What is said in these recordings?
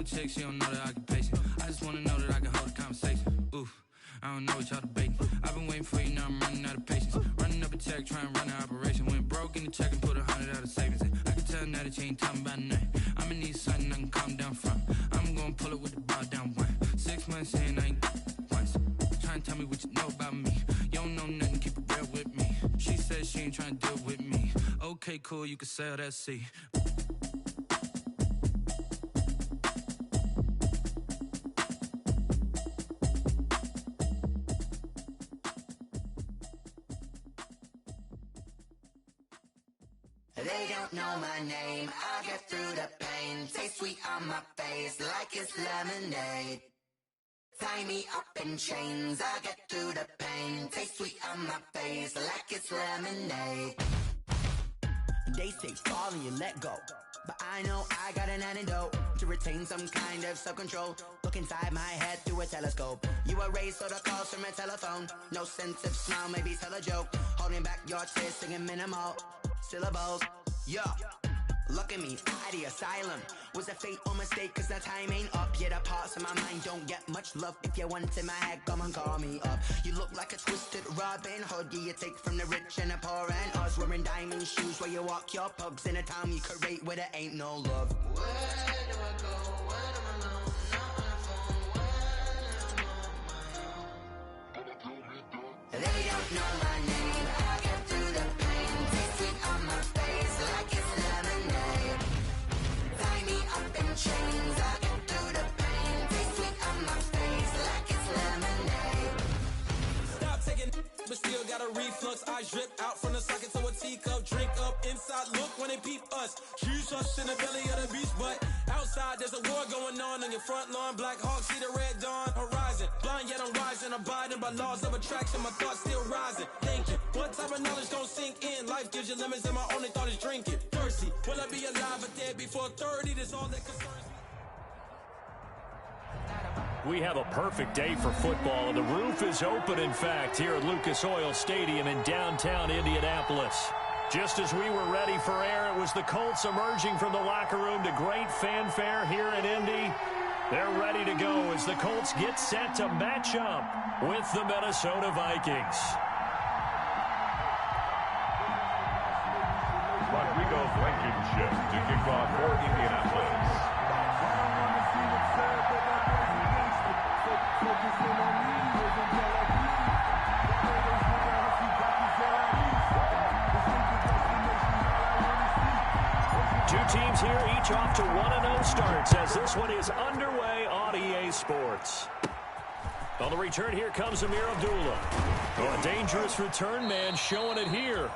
chick, she don't know the occupation. I just wanna know that I can hold a conversation. Oof, I don't know what y'all debating. I've been waiting for you, now I'm running out of patience. Running up a check, trying to run an operation. Went broke in the check and put 100 out of savings in. I can tell now that you ain't talking about nothing. I'ma need something I can calm down from. I'm gonna pull it with the bar down one. 6 months in, I ain't once. Trying to tell me what you know about me. You don't know nothing, keep it real with me. She said she ain't trying to deal with me. Okay, cool, you can sell that seat. They don't know my name, I get through the pain. Taste sweet on my face like it's lemonade. Tie me up in chains, I get through the pain. Taste sweet on my face like it's lemonade. They say fall and you let go, but I know I got an antidote to retain some kind of self-control. Look inside my head through a telescope. You erase all the calls from a telephone. No sense of smile, maybe tell a joke. Holding back your tears, singing minimal syllables. Yeah, look at me, at the asylum. Was a fate or mistake, cause the time ain't up. Yeah, the parts of my mind don't get much love. If you want in my head, come and call me up. You look like a twisted Robin Hood. Yeah, you take from the rich and the poor and us. Wearing diamond shoes where you walk your pugs in a town you create where there ain't no love. Where do I go when I'm alone? Not on the phone, when I'm on my own. They don't know my name, I get through the pain. Taste sweet on my face like it's lemonade. Tie me up in chains, I get through the pain. Taste sweet on my face like it's lemonade. Stop taking, but still got a reflux. I drip out from the socket to a teacup. Drink up inside, look when they peep us. Shoes us in the belly of the beach, but outside there's a war going on your front lawn. Black Hawk, see the red dawn horizon. Blind yet I'm rising, abiding by laws of attraction. My thoughts still rising, thinking what type of knowledge don't sink in. Life gives you limits and my only thought is drinking. Thirsty, will I be alive or dead before 30? That's all that concerns me. We have a perfect day for football, and the roof is open, in fact, here at Lucas Oil Stadium in downtown Indianapolis. Just as we were ready for air, it was the Colts emerging from the locker room to great fanfare here in Indy. They're ready to go as the Colts get set to match up with the Minnesota Vikings. Rodrigo Blankenship to kick off for Indianapolis. Two teams here, each off to 1-0 starts as this one is underway on EA Sports. On the return, here comes Amir Abdullah. Oh, a dangerous return man showing it here.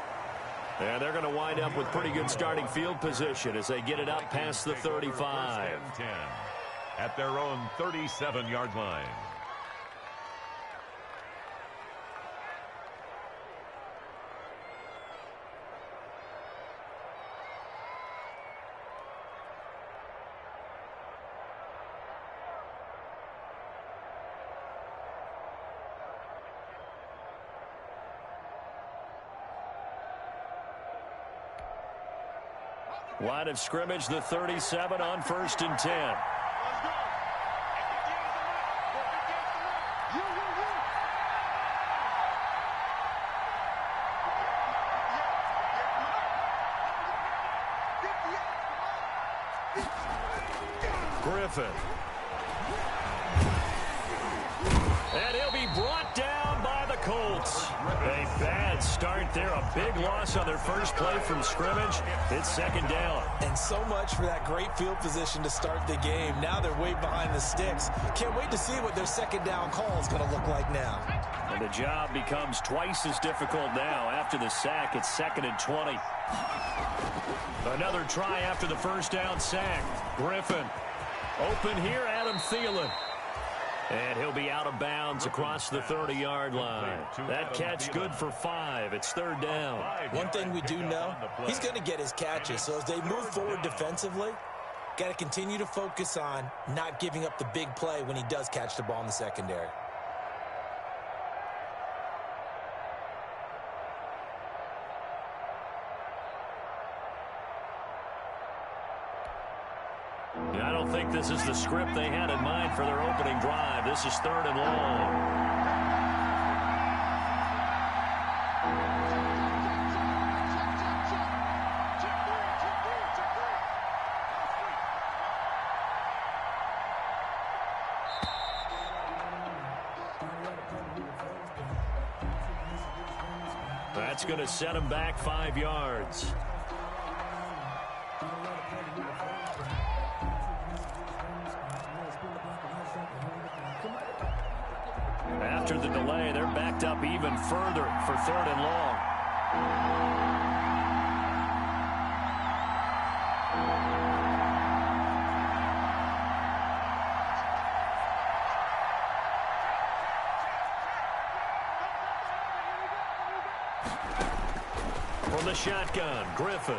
And they're going to wind up with pretty good starting field position as they get it up past the 35. 10 at their own 37-yard line. Line of scrimmage, the 37 on 1st and 10. Griffin. And he'll be brought down by the Colts. A bad start there. A big loss on their first play from scrimmage. It's 2nd down. And so much for that great field position to start the game. Now they're way behind the sticks. Can't wait to see what their 2nd down call is going to look like now. And the job becomes twice as difficult now. After the sack, it's 2nd and 20. Another try after the first down sack. Griffin. Open here, Adam Thielen. And he'll be out of bounds across the 30-yard line. That catch good for 5. It's 3rd down. One thing we do know, he's going to get his catches. So as they move forward defensively, got to continue to focus on not giving up the big play when he does catch the ball in the secondary. I don't think like this is the script they had in mind for their opening drive. This is 3rd and long. That's going to set him back 5 yards. After the delay, they're backed up even further for 3rd and long. From the shotgun, Griffin.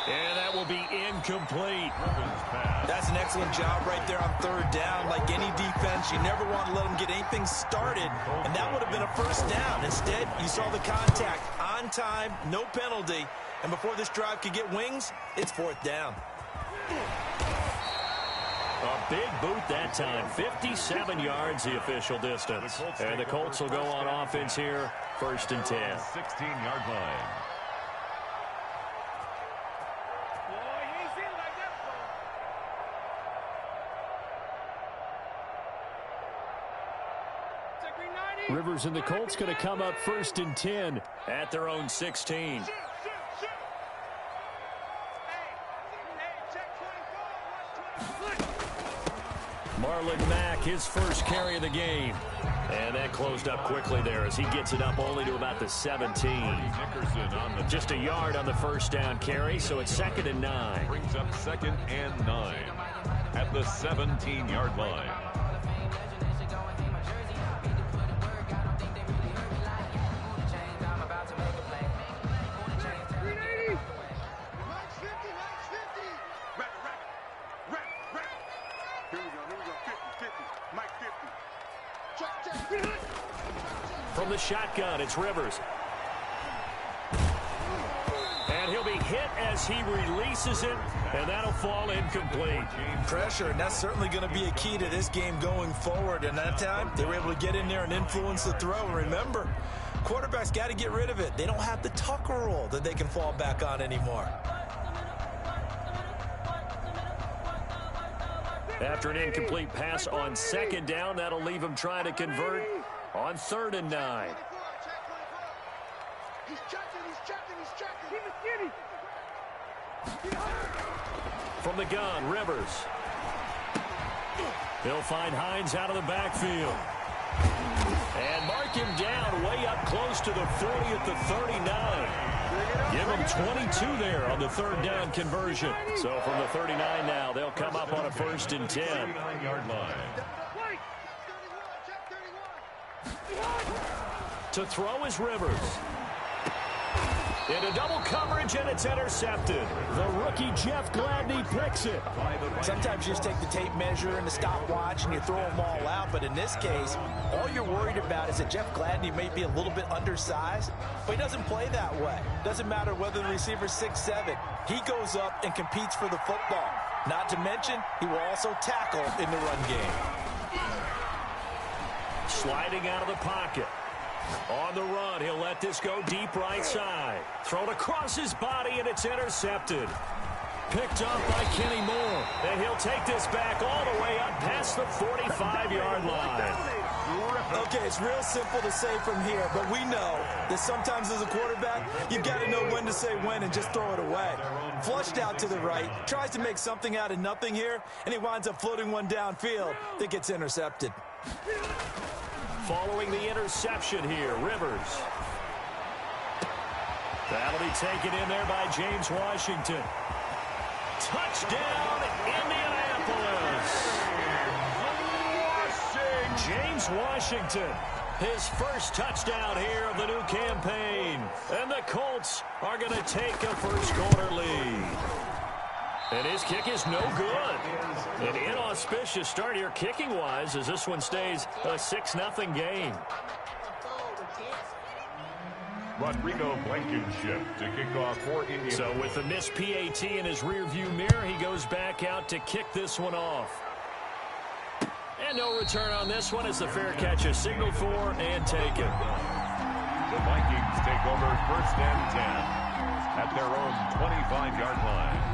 And that will be incomplete. That's an excellent job right there on 3rd down. Like any defense, you never want to let them get anything started, and that would have been a 1st down. Instead, you saw the contact on time, no penalty, and before this drive could get wings, it's 4th down. A big boot that time. 57 yards the official distance. And the Colts will go on offense here, 1st and 10. 16-yard line. Rivers and the Colts going to come up 1st and 10 at their own 16. Marlon Mack, his first carry of the game. And that closed up quickly there as he gets it up only to about the 17. Just a yard on the 1st down carry, so it's 2nd and 9. Brings up 2nd and 9 at the 17-yard line. From the shotgun, it's Rivers. And he'll be hit as he releases it, and that'll fall incomplete. Pressure, and that's certainly going to be a key to this game going forward. And that time, they were able to get in there and influence the throw. And remember, quarterbacks got to get rid of it. They don't have the Tucker roll that they can fall back on anymore. After an incomplete pass on 2nd down, that'll leave him trying to convert on 3rd and 9. He's checking. From the gun, Rivers. They'll find Hines out of the backfield. And mark him down way up close to the 40 at the 39. Give him 22 there on the 3rd down conversion. So from the 39 now, they'll come up on a 1st and 10. 39-yard line. To throw is Rivers. Into double coverage, and it's intercepted. The rookie Jeff Gladney picks it. Sometimes you just take the tape measure and the stopwatch and you throw them all out. But in this case, all you're worried about is that Jeff Gladney may be a little bit undersized, but he doesn't play that way. Doesn't matter whether the receiver's 6'7". He goes up and competes for the football. Not to mention, he will also tackle in the run game. Sliding out of the pocket. On the run, he'll let this go deep right side. Thrown across his body, and it's intercepted. Picked up by Kenny Moore. And he'll take this back all the way up past the 45-yard line. Okay, it's real simple to say from here, but we know that sometimes as a quarterback, you've got to know when to say when and just throw it away. Flushed out to the right, tries to make something out of nothing here, and he winds up floating one downfield that gets intercepted. Following the interception here, Rivers. That'll be taken in there by James Washington. Touchdown, Indianapolis. James Washington, his first touchdown here of the new campaign. And the Colts are going to take a first-quarter lead. And his kick is no good. An inauspicious start here kicking-wise as this one stays a 6-0 game. Rodrigo Blankenship to kick off for Indiana. So with the missed PAT in his rearview mirror, he goes back out to kick this one off. And no return on this one as the fair catch is signaled for and taken. The Vikings take over 1st and 10 at their own 25-yard line.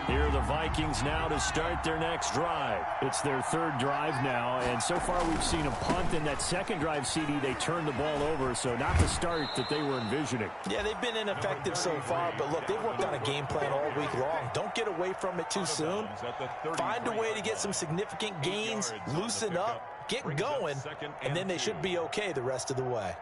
Here are the Vikings now to start their next drive. It's their 3rd drive now, and so far we've seen a punt. In that second drive, CD, they turned the ball over, so not the start that they were envisioning. Yeah, they've been ineffective so far, but look, they've worked on a game plan all week long. Don't get away from it too soon. Find a way to get some significant gains, loosen up, get going, and then they should be okay the rest of the way.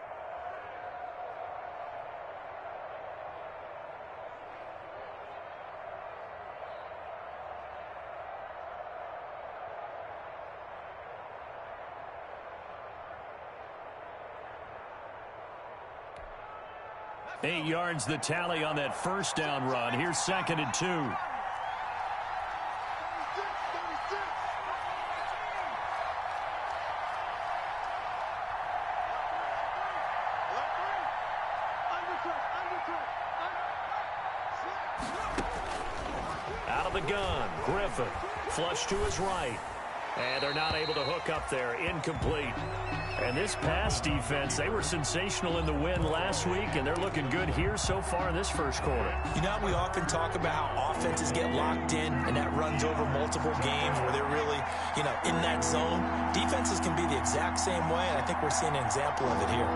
Eight yards the tally on that first down run. Here's 2nd and 2. Out of the gun, Griffin. Flush to his right. And they're not able to hook up there. Incomplete. And this pass defense, they were sensational in the win last week, and they're looking good here so far in this first quarter. You know, we often talk about how offenses get locked in, and that runs over multiple games where they're really, in that zone. Defenses can be the exact same way, and I think we're seeing an example of it here.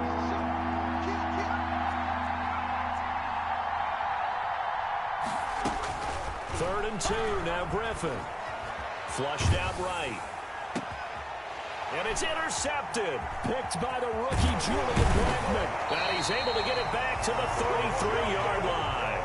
Third and 2, now Griffin. Flushed out right. And it's intercepted. Picked by the rookie, Julian Blackman. And he's able to get it back to the 33-yard line.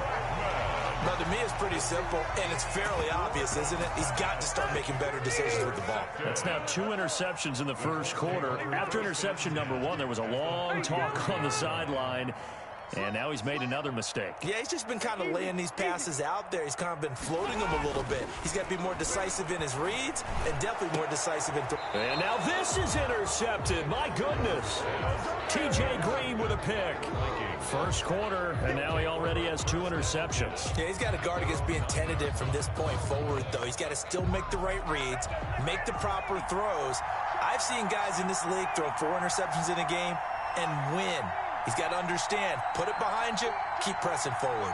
Now, to me, it's pretty simple, and it's fairly obvious, isn't it? He's got to start making better decisions with the ball. That's now 2 interceptions in the first quarter. After interception number 1, there was a long talk on the sideline. And now he's made another mistake. Yeah, he's just been kind of laying these passes out there. He's kind of been floating them a little bit. He's got to be more decisive in his reads and definitely more decisive in And now this is intercepted. My goodness. T.J. Green with a pick. First quarter, and now he already has 2 interceptions. Yeah, he's got to guard against being tentative from this point forward, though. He's got to still make the right reads, make the proper throws. I've seen guys in this league throw 4 interceptions in a game and win. He's got to understand, put it behind you, keep pressing forward.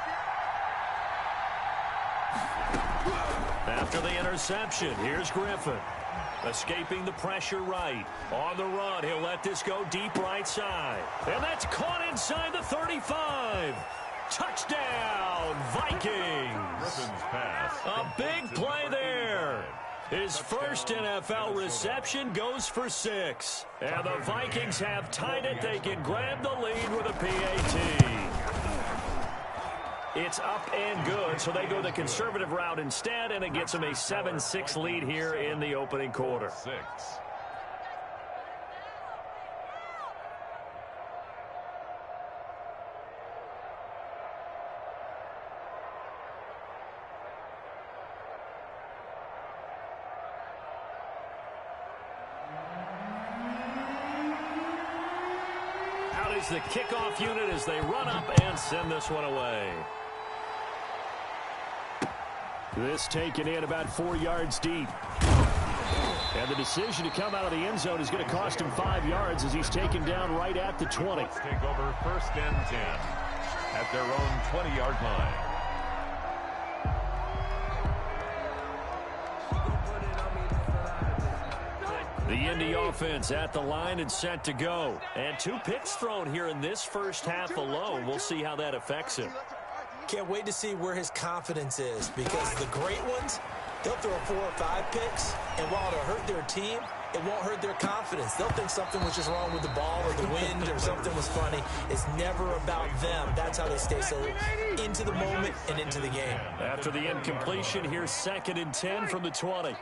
After the interception, here's Griffin. Escaping the pressure right. On the run, he'll let this go deep right side. And that's caught inside the 35. Touchdown, Vikings. Griffin's pass. A big play there. His first NFL reception goes for 6. And the Vikings have tied it. They can grab the lead with a PAT. It's up and good, so they go the conservative route instead, and it gets them a 7-6 lead here in the opening quarter. 6. Out is the kickoff unit as they run up and send this one away. This taken in about 4 yards deep. And the decision to come out of the end zone is going to cost him 5 yards as he's taken down right at the 20. Let's take over 1st and 10 at their own 20-yard line. The Indy offense at the line and set to go. And 2 picks thrown here in this first half alone. We'll see how that affects him. Can't wait to see where his confidence is, because the great ones, they'll throw 4 or 5 picks, and while it'll hurt their team, it won't hurt their confidence. They'll think something was just wrong with the ball or the wind or something was funny. It's never about them. That's how they stay so into the moment and into the game. After the incompletion, here's 2nd and 10 from the 20.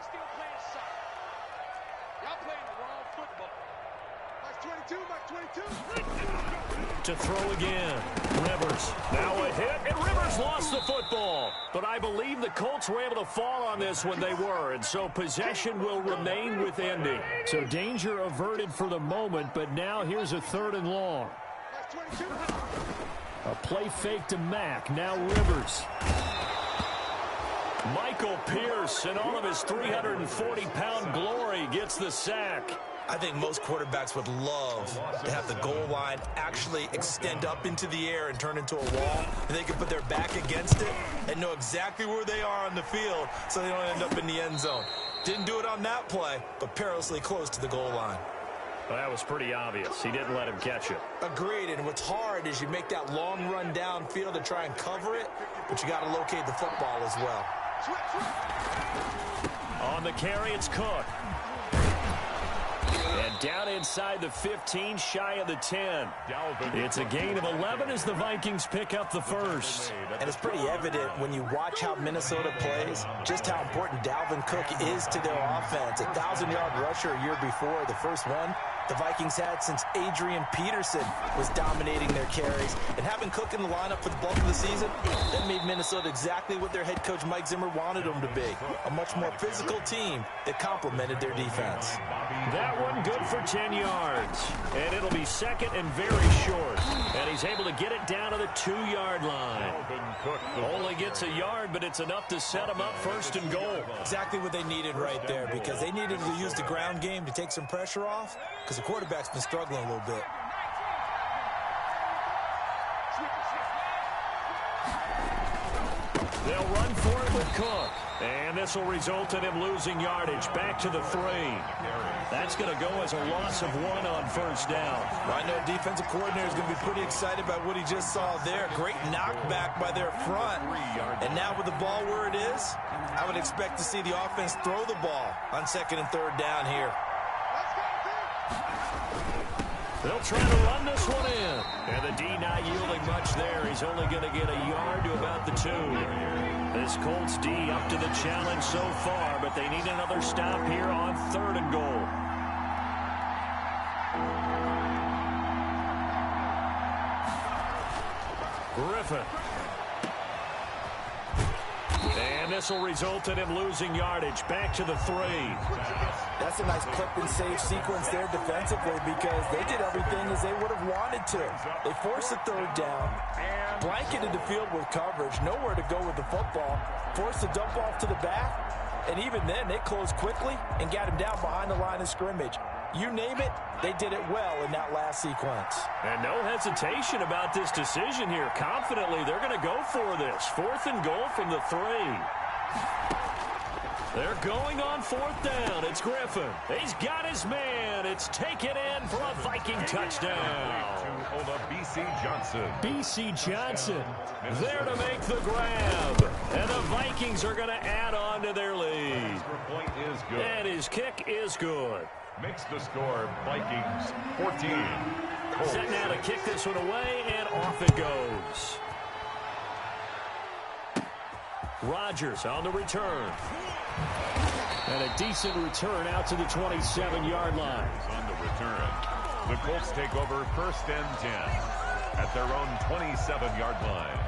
To throw again. Rivers. Now a hit, and Rivers lost the football. But I believe the Colts were able to fall on this when they were, and so possession will remain with Indy. So danger averted for the moment, but now here's a 3rd and long. A play fake to Mack. Now Rivers. Michael Pierce, in all of his 340-pound glory, gets the sack. I think most quarterbacks would love to have the goal line actually extend up into the air and turn into a wall, and they can put their back against it and know exactly where they are on the field so they don't end up in the end zone. Didn't do it on that play, but perilously close to the goal line. Well, that was pretty obvious. He didn't let him catch it. Agreed, and what's hard is you make that long run downfield to try and cover it, but you got to locate the football as well. On the carry, it's Cook. And down inside the 15, shy of the 10. It's a gain of 11 as the Vikings pick up the first. And it's pretty evident when you watch how Minnesota plays, just how important Dalvin Cook is to their offense. 1,000-yard rusher a year before, the first one the Vikings had since Adrian Peterson was dominating their carries. And having Cook in the lineup for the bulk of the season, that made Minnesota exactly what their head coach Mike Zimmer wanted them to be. A much more physical team that complemented their defense. That one good for 10 yards. And it'll be second and very short. And he's able to get it down to the 2-yard line. Only gets a yard, but it's enough to set him up first and goal. Exactly what they needed right there, because they needed to use the ground game to take some pressure off, because the quarterback's been struggling a little bit. They'll run for it with Cook. And this will result in him losing yardage back to the 3. That's going to go as a loss of 1 on first down. Well, I know defensive coordinator is going to be pretty excited about what he just saw there. Great knockback by their front. And now with the ball where it is, I would expect to see the offense throw the ball on 2nd and 3rd down here. They'll try to run this one in. And the D not yielding much there. He's only going to get a yard to about the 2. This Colts D up to the challenge so far, but they need another stop here on 3rd and goal. Griffin. And this will result in him losing yardage back to the 3. That's a nice clip and save sequence there defensively, because they did everything as they would have wanted to. They forced the 3rd down, blanketed the field with coverage, nowhere to go with the football, forced the dump off to the back, and even then they closed quickly and got him down behind the line of scrimmage. You name it, they did it well in that last sequence. And no hesitation about this decision here. Confidently, they're going to go for this. 4th and goal from the 3. They're going on 4th down. It's Griffin. He's got his man. It's taken in for a Viking touchdown. B.C. Johnson. B.C. Johnson there to make the grab. And the Vikings are going to add on to their lead. Point is good. And his kick is good. Makes the score Vikings 14. Colts. Set now to kick this one away, and off it goes. Rodgers on the return. And a decent return out to the 27-yard line. On the return, the Colts take over 1st and 10 at their own 27-yard line.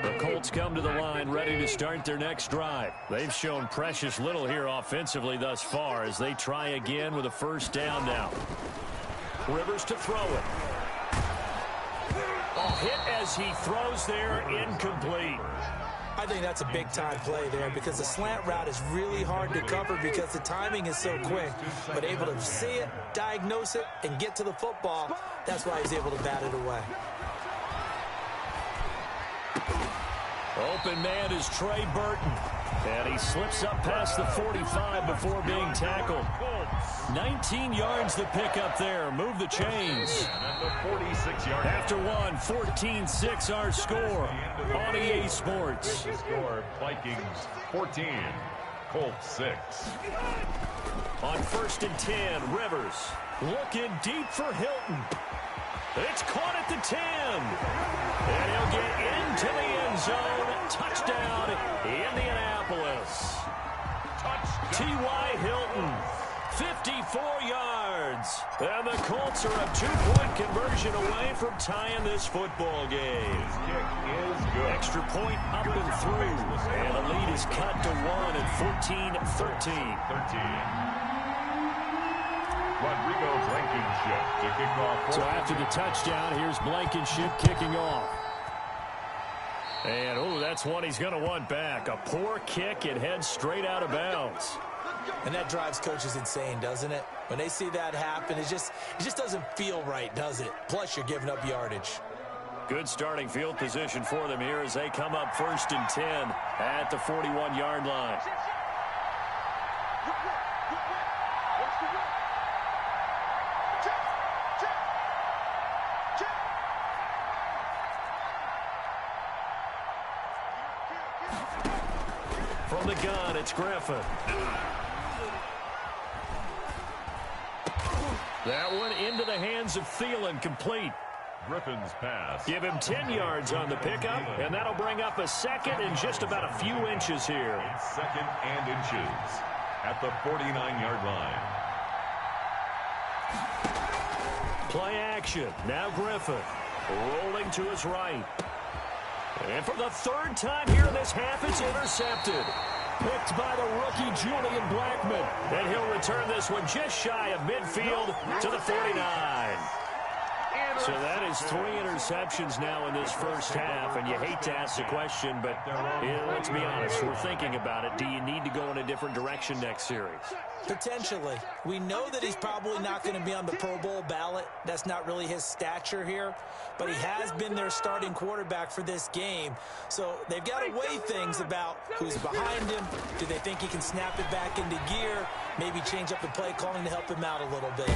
The Colts come to the line ready to start their next drive. They've shown precious little here offensively thus far as they try again with a 1st down now. Rivers to throw it. A hit as he throws there, incomplete. I think that's a big-time play there, because the slant route is really hard to cover because the timing is so quick. But able to see it, diagnose it, and get to the football, that's why he's able to bat it away. Open man is Trey Burton. And he slips up past the 45 before being tackled. 19 yards to pick up there. Move the chains. After one, 14-6 our score on EA Sports. Score Vikings 14, Colts 6. On 1st and 10, Rivers looking deep for Hilton. It's caught at the 10. And he'll get into the end zone. Touchdown, Indianapolis. T.Y. Hilton 54 yards. And the Colts are a two-point conversion away from tying this football game. His kick is good. Extra point up and through. And the lead is cut to 1 at 14-13. Rodrigo Blankenship to kick off. So after the touchdown, here's Blankenship kicking off. And, that's one he's going to want back. A poor kick. It heads straight out of bounds. And that drives coaches insane, doesn't it? When they see that happen, it just doesn't feel right, does it? Plus, you're giving up yardage. Good starting field position for them here as they come up 1st and 10 at the 41-yard line. From the gun, it's Griffin. That one into the hands of Thielen, complete. Griffin's pass. Give him 10 yards on the pickup, and that'll bring up a second and just about a few inches here. It's second and inches at the 49-yard line. Play action. Now Griffin rolling to his right. And for the third time here in this half, it's intercepted. Picked by the rookie Julian Blackmon. And he'll return this one just shy of midfield to the 49. So that is 3 interceptions now in this first half, and you hate to ask the question, but let's be honest, we're thinking about it. Do you need to go in a different direction next series? Potentially. We know that he's probably not going to be on the Pro Bowl ballot. That's not really his stature here, but he has been their starting quarterback for this game. So they've got to weigh things about who's behind him. Do they think he can snap it back into gear? Maybe change up the play calling to help him out a little bit.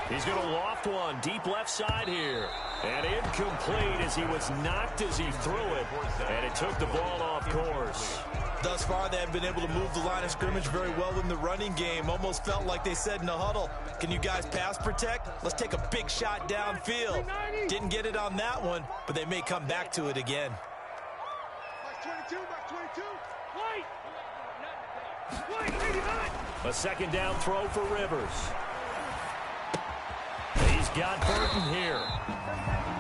He's going to loft one deep left side here. And incomplete as he was knocked as he threw it. And it took the ball off course. Thus far, they have been able to move the line of scrimmage very well in the running game. Almost felt like they said in the huddle, can you guys pass protect? Let's take a big shot downfield. Didn't get it on that one, but they may come back to it again. A second down throw for Rivers. He's got Burton here.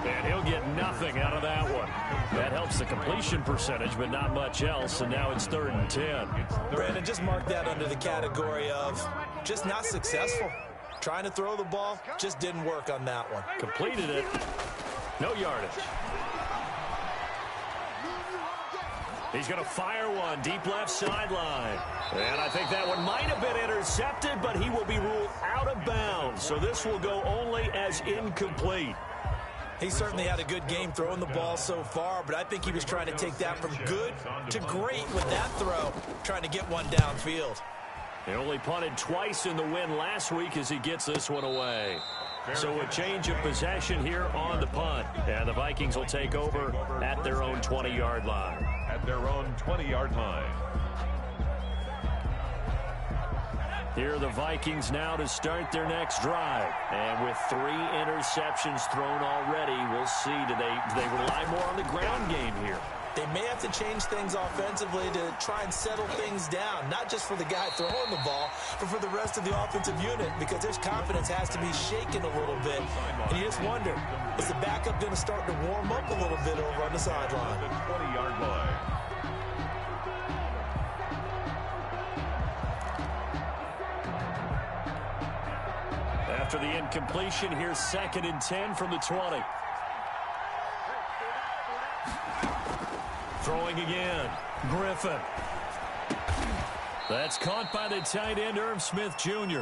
And he'll get nothing out of that one. That helps the completion percentage, but not much else. And now it's 3rd and 10. Brandon, just mark that under the category of just not successful. Trying to throw the ball, just didn't work on that one. Completed it. No yardage. He's going to fire one deep left sideline. And I think that one might have been intercepted, but he will be ruled out of bounds. So this will go only as incomplete. He certainly had a good game throwing the ball so far, but I think he was trying to take that from good to great with that throw, trying to get one downfield. He only punted twice in the win last week as he gets this one away. So a change of possession here on the punt. And the Vikings will take over at their own 20-yard line. At their own 20-yard line. Here are the Vikings now to start their next drive. And with 3 interceptions thrown already, we'll see. Do they rely more on the ground game here? They may have to change things offensively to try and settle things down, not just for the guy throwing the ball, but for the rest of the offensive unit, because their confidence has to be shaken a little bit. And you just wonder, is the backup going to start to warm up a little bit over on the sideline? The 20-yard line. After the incompletion, here's 2nd and 10 from the 20. Throwing again. Griffin. That's caught by the tight end, Irv Smith Jr.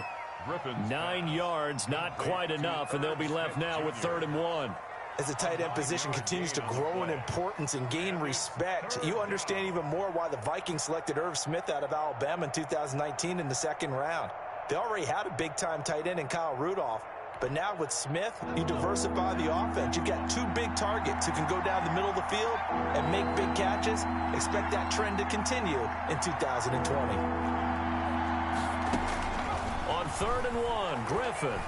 9 yards, not quite enough, and they'll be left now with 3rd and 1. As the tight end position continues to grow in importance and gain respect, you understand even more why the Vikings selected Irv Smith out of Alabama in 2019 in the 2nd round. They already had a big-time tight end in Kyle Rudolph. But now with Smith, you diversify the offense. You got 2 big targets who can go down the middle of the field and make big catches. Expect that trend to continue in 2020. On 3rd and 1, Griffin.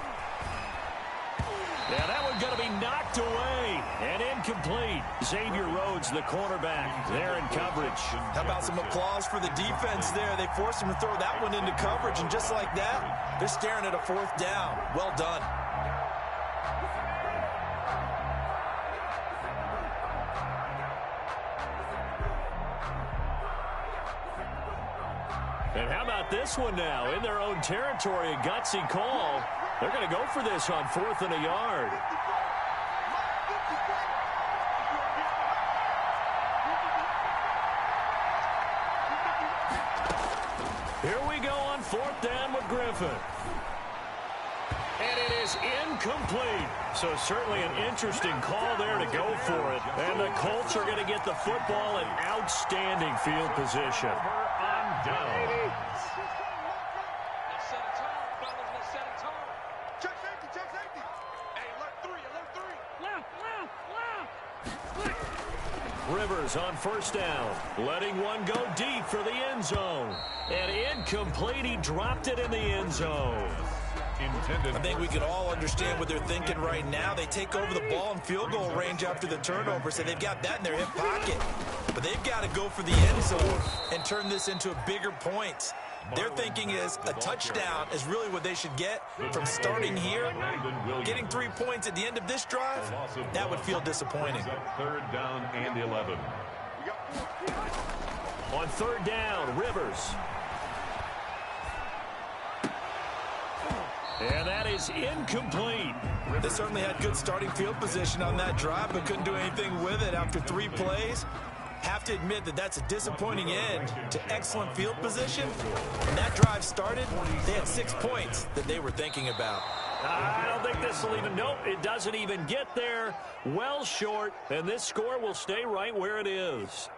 Yeah, that one's going to be knocked away and incomplete. Xavier Rhodes, the cornerback, there in coverage. How about some applause for the defense there? They forced him to throw that one into coverage, and just like that, they're staring at a 4th down. Well done. And how about this one now? In their own territory, a gutsy call. They're going to go for this on 4th and a yard. Here we go on 4th down with Griffin. And it is incomplete. So certainly an interesting call there to go for it. And the Colts are going to get the football in outstanding field position. On down. Rivers on 1st down, letting one go deep for the end zone. And incomplete, he dropped it in the end zone. I think we can all understand what they're thinking right now. They take over the ball in field goal range after the turnover, so they've got that in their hip pocket. But they've got to go for the end zone and turn this into a bigger point. Their thinking is a touchdown is really what they should get from starting here. Getting 3 points at the end of this drive, that would feel disappointing. 3rd down and 11. On 3rd down, Rivers. And that is incomplete. They certainly had good starting field position on that drive, but couldn't do anything with it after 3 plays. Have to admit that that's a disappointing end to excellent field position. When that drive started, they had 6 points that they were thinking about. I don't think this will even, nope, it doesn't even get there. Well short, and this score will stay right where it is.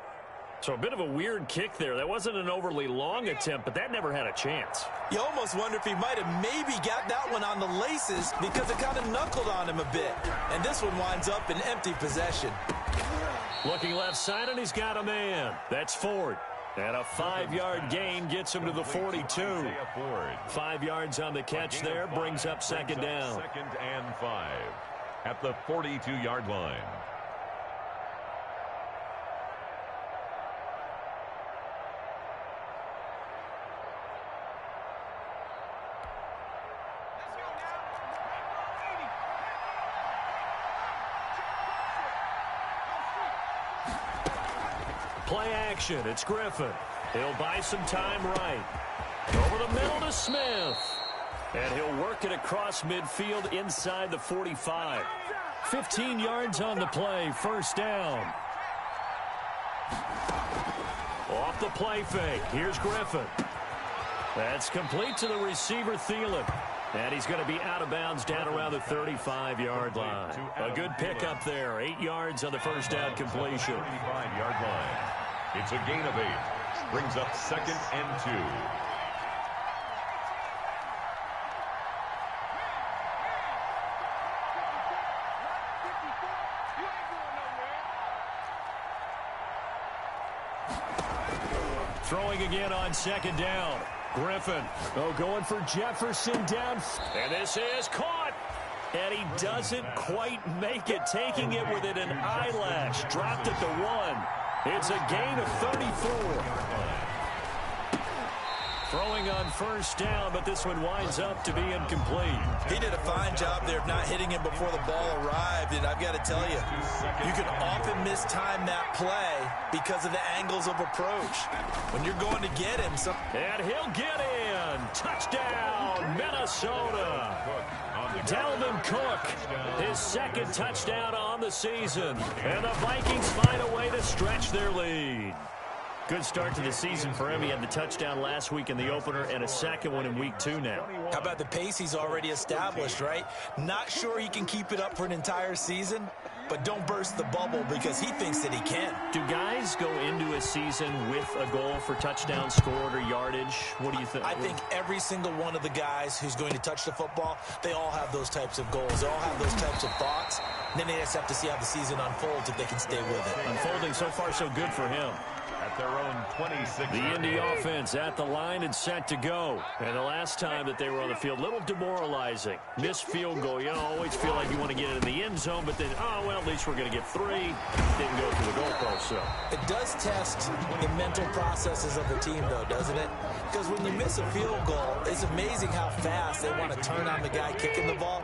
So a bit of a weird kick there. That wasn't an overly long attempt, but that never had a chance. You almost wonder if he might have maybe got that one on the laces because it kind of knuckled on him a bit. And this one winds up in empty possession. Looking left side, and he's got a man. That's Ford. And a 5-yard gain gets him to the 42. 5 yards on the catch there, brings up 2nd down. 2nd and 5 at the 42-yard line. Play action. It's Griffin. He'll buy some time right. Over the middle to Smith. And he'll work it across midfield inside the 45. 15 yards on the play. 1st down. Off the play fake. Here's Griffin. That's complete to the receiver, Thielen. And he's going to be out of bounds down around the 35-yard line. A good pickup there. 8 yards on the 1st down completion. 35-yard line. It's a gain of 8. Brings up 2nd and 2. Throwing again on 2nd down. Griffin, going for Jefferson down. And this is caught. And he doesn't quite make it, taking it within an eyelash. Dropped it to 1. It's a gain of 34. Throwing on 1st down, but this one winds up to be incomplete. He did a fine job there of not hitting him before the ball arrived, and I've got to tell you, you can often mistime that play because of the angles of approach. When you're going to get him, and he'll get in. Touchdown, Minnesota. Dalvin Cook, his 2nd touchdown on the season. And the Vikings find a way to stretch their lead. Good start to the season for him. He had the touchdown last week in the opener and a 2nd one in week 2 now. How about the pace he's already established, right? Not sure he can keep it up for an entire season, but don't burst the bubble because he thinks that he can. Do guys go into a season with a goal for touchdown scored or yardage? What do you think? I think every single one of the guys who's going to touch the football, they all have those types of goals. They all have those types of thoughts. And then they just have to see how the season unfolds if they can stay with it. Unfolding so far so good for him. at their own 26. The Indy offense at the line and set to go. And the last time that they were on the field, a little demoralizing. Missed field goal. You always feel like you want to get it in the end zone, but then, oh, well, at least we're going to get 3. Didn't go through the goalpost, so. It does test the mental processes of the team, though, doesn't it? Because when you miss a field goal, it's amazing how fast they want to turn on the guy kicking the ball.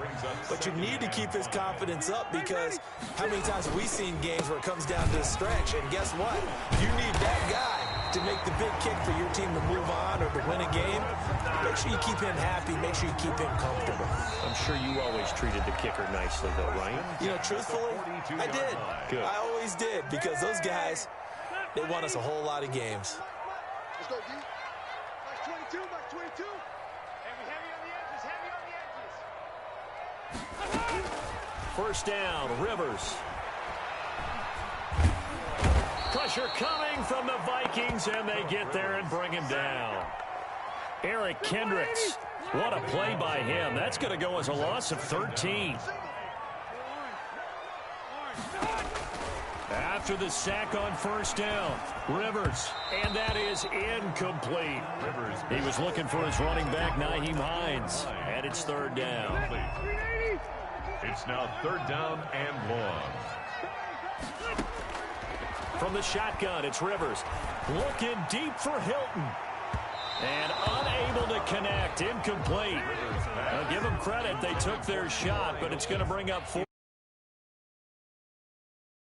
But you need to keep his confidence up, because how many times have we seen games where it comes down to a stretch, and guess what? You need that guy to make the big kick for your team to move on or to win a game. Make sure you keep him happy. Make sure you keep him comfortable. I'm sure you always treated the kicker nicely, though, right? You know, truthfully, I did. Good. I always did, because those guys, they won us a whole lot of games. Let's go, D. Back 22, back 22. Heavy on the edges, heavy on the edges. First down, Rivers. Pressure coming from the Vikings, and they get there and bring him down. Eric Kendricks, what a play by him. That's going to go as a loss of 13. After the sack on first down, Rivers, and that is incomplete. He was looking for his running back, Nyheim Hines, and it's third down. It's now third down and long. From the shotgun, it's Rivers. Looking deep for Hilton. And unable to connect. Incomplete. Now, give them credit. They took their shot, but it's going to bring up 4.